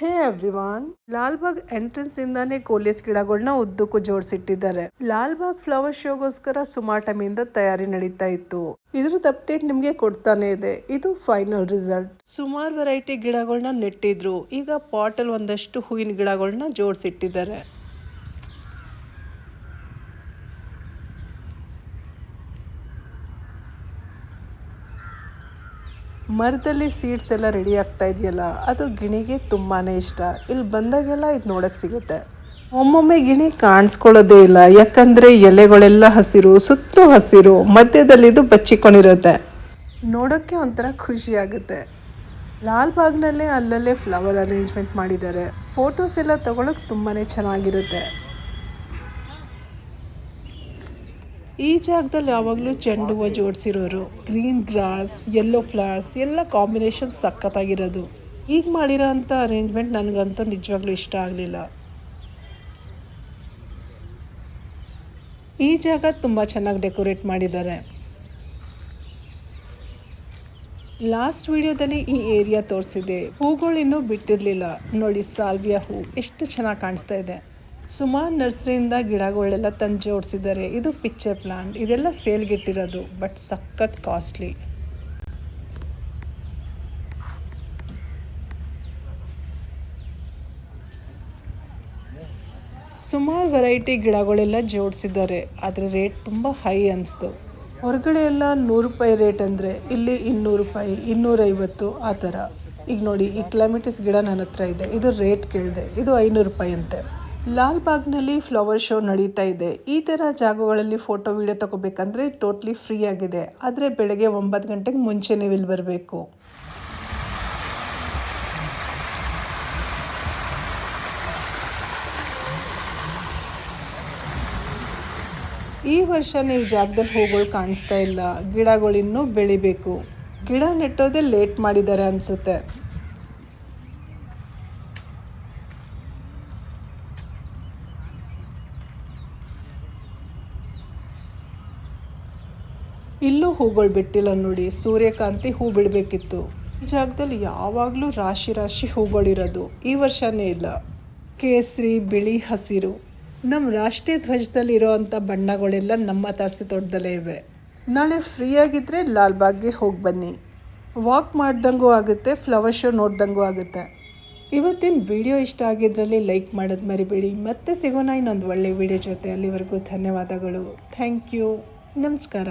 ಹೇ everyone, Lalbagh entrance ಇಂದಾನೆ coleus ಗಿಡಗಳನ್ನ ಉದ್ದಕ್ಕೂ ಜೋಡಿಸಿಟ್ಟಿದ್ದಾರೆ. ಲಾಲ್ಬಾಗ್ ಫ್ಲವರ್ ಶೋಗೋಸ್ಕರ ಸುಮಾರು ಟೈಮಿಂದ ತಯಾರಿ ನಡೀತಾ ಇತ್ತು. ಇದ್ರದ್ದು ಅಪ್ಡೇಟ್ ನಿಮ್ಗೆ ಕೊಡ್ತಾನೆ ಇದೆ. ಇದು ಫೈನಲ್ ರಿಸಲ್ಟ್. ಸುಮಾರು ವೆರೈಟಿ ಗಿಡಗಳನ್ನ ನೆಟ್ಟಿದ್ರು. ಈಗ ಪಾಟಲ್ ಒಂದಷ್ಟು ಹೂವಿನ ಗಿಡಗಳನ್ನ ಜೋಡಿಸಿಟ್ಟಿದ್ದಾರೆ. ಮರದಲ್ಲಿ ಸೀಡ್ಸ್ ಎಲ್ಲ ರೆಡಿ ಆಗ್ತಾ ಇದೆಯಲ್ಲ, ಅದು ಗಿಣಿಗೆ ತುಂಬಾನೇ ಇಷ್ಟ. ಇಲ್ಲಿ ಬಂದಾಗೆಲ್ಲ ಇದು ನೋಡಕ್ ಸಿಗುತ್ತೆ. ಒಮ್ಮೊಮ್ಮೆ ಗಿಣಿ ಕಾಣಿಸ್ಕೊಳ್ಳೋದೇ ಇಲ್ಲ, ಯಾಕಂದ್ರೆ ಎಲೆಗಳೆಲ್ಲ ಹಸಿರು, ಸುತ್ತಲೂ ಹಸಿರು, ಮಧ್ಯದಲ್ಲಿ ಇದು ಬಚ್ಚಿಕೊಂಡಿರುತ್ತೆ. ನೋಡೋಕ್ಕೆ ಒಂಥರ ಖುಷಿ ಆಗುತ್ತೆ. ಲಾಲ್ಬಾಗ್ನಲ್ಲೇ ಅಲ್ಲಲ್ಲೇ ಫ್ಲವರ್ ಅರೇಂಜ್ಮೆಂಟ್ ಮಾಡಿದ್ದಾರೆ. ಫೋಟೋಸ್ ಎಲ್ಲ ತಗೊಳಕ್ ತುಂಬಾನೇ ಚೆನ್ನಾಗಿರುತ್ತೆ. ಈ ಜಾಗದಲ್ಲಿ ಯಾವಾಗಲೂ ಚೆಂಡು ಹೂವು ಜೋಡಿಸಿರೋರು. ಗ್ರೀನ್ ಗ್ರಾಸ್, ಯೆಲ್ಲೋ ಫ್ಲವರ್ಸ್ ಎಲ್ಲ ಕಾಂಬಿನೇಷನ್ ಸಖತ್ತಾಗಿರೋದು. ಈಗ ಮಾಡಿರೋ ಅಂಥ ಅರೇಂಜ್ಮೆಂಟ್ ನನಗಂತೂ ನಿಜವಾಗ್ಲೂ ಇಷ್ಟ ಆಗಲಿಲ್ಲ. ಈ ಜಾಗ ತುಂಬ ಚೆನ್ನಾಗಿ ಡೆಕೋರೇಟ್ ಮಾಡಿದ್ದಾರೆ. ಲಾಸ್ಟ್ ವಿಡಿಯೋದಲ್ಲಿ ಈ ಏರಿಯಾ ತೋರಿಸಿದೆ. ಹೂಗಳು ಇನ್ನೂ ಬಿಟ್ಟಿರಲಿಲ್ಲ. ನೋಡಿ, ಸಾಲ್ವಿಯಾ ಹೂ ಎಷ್ಟು ಚೆನ್ನಾಗಿ ಕಾಣಿಸ್ತಾ ಇದೆ. ಸುಮಾರು ನರ್ಸರಿಯಿಂದ ಗಿಡಗಳೆಲ್ಲ ತಂದು ಜೋಡಿಸಿದ್ದಾರೆ. ಇದು ಪಿಕ್ಚರ್ ಪ್ಲಾಂಟ್. ಇದೆಲ್ಲ ಸೇಲ್ಗಿಟ್ಟಿರೋದು, ಬಟ್ ಸಖತ್ ಕಾಸ್ಟ್ಲಿ. ಸುಮಾರು ವೆರೈಟಿ ಗಿಡಗಳೆಲ್ಲ ಜೋಡಿಸಿದ್ದಾರೆ, ಆದರೆ ರೇಟ್ ತುಂಬ ಹೈ ಅನಿಸ್ತು. ಹೊರಗಡೆ ಎಲ್ಲ 100 ರೂಪಾಯಿ ರೇಟ್ ಅಂದರೆ ಇಲ್ಲಿ 200 ರೂಪಾಯಿ, 250 ಆ ಥರ. ಈಗ ನೋಡಿ, ಈ ಕ್ಲೈಮೆಟಿಸ್ ಗಿಡ ನನ್ನ ಹತ್ರ ಇದೆ. ಇದು ರೇಟ್ ಕೇಳಿದೆ, ಇದು 500 ರೂಪಾಯಿ ಅಂತೆ. ಲಾಲ್ಬಾಗ್ನಲ್ಲಿ ಫ್ಲವರ್ ಶೋ ನಡೀತಾ ಇದೆ. ಈ ಥರ ಜಾಗಗಳಲ್ಲಿ ಫೋಟೋ ವಿಡಿಯೋ ತಗೋಬೇಕಂದ್ರೆ ಟೋಟ್ಲಿ ಫ್ರೀ ಆಗಿದೆ. ಆದರೆ ಬೆಳಗ್ಗೆ 9 ಗಂಟೆಗೆ ಮುಂಚೆ ನೀವು ಇಲ್ಲಿ ಬರಬೇಕು. ಈ ವರ್ಷ ನೀವು ಜಾಗದಲ್ಲಿ ಹೂಗಳು ಕಾಣಿಸ್ತಾ ಇಲ್ಲ. ಗಿಡಗಳು ಇನ್ನೂ ಬೆಳಿಬೇಕು. ಗಿಡ ನೆಟ್ಟೋದೇ ಲೇಟ್ ಮಾಡಿದ್ದಾರೆ ಅನಿಸುತ್ತೆ. ಇಲ್ಲೂ ಹೂಗಳು ಬಿಟ್ಟಿಲ್ಲ ನೋಡಿ. ಸೂರ್ಯಕಾಂತಿ ಹೂ ಬಿಡಬೇಕಿತ್ತು. ಈ ಜಾಗದಲ್ಲಿ ಯಾವಾಗಲೂ ರಾಶಿ ರಾಶಿ ಹೂಗಳಿರೋದು. ಈ ವರ್ಷನೇ ಇಲ್ಲ. ಕೇಸರಿ, ಬಿಳಿ, ಹಸಿರು, ನಮ್ಮ ರಾಷ್ಟ್ರೀಯ ಧ್ವಜದಲ್ಲಿ ಇರೋವಂಥ ಬಣ್ಣಗಳೆಲ್ಲ ನಮ್ಮ ತಾರಸಿ ತೋಟದಲ್ಲೇ ಇವೆ. ನಾಳೆ ಫ್ರೀ ಆಗಿದ್ದರೆ ಲಾಲ್ಬಾಗ್ಗೆ ಹೋಗಿ ಬನ್ನಿ. ವಾಕ್ ಮಾಡ್ದಂಗೂ ಆಗುತ್ತೆ, ಫ್ಲವರ್ ಶೋ ನೋಡ್ದಂಗೂ ಆಗುತ್ತೆ. ಇವತ್ತಿನ ವಿಡಿಯೋ ಇಷ್ಟ ಆಗಿದ್ರಲ್ಲಿ ಲೈಕ್ ಮಾಡೋದು ಮರಿಬೇಡಿ. ಮತ್ತೆ ಸಿಗೋಣ ಇನ್ನೊಂದು ಒಳ್ಳೆ ವಿಡಿಯೋ ಜೊತೆ. ಅಲ್ಲಿವರೆಗೂ ಧನ್ಯವಾದಗಳು. Thank you. ನಮಸ್ಕಾರ.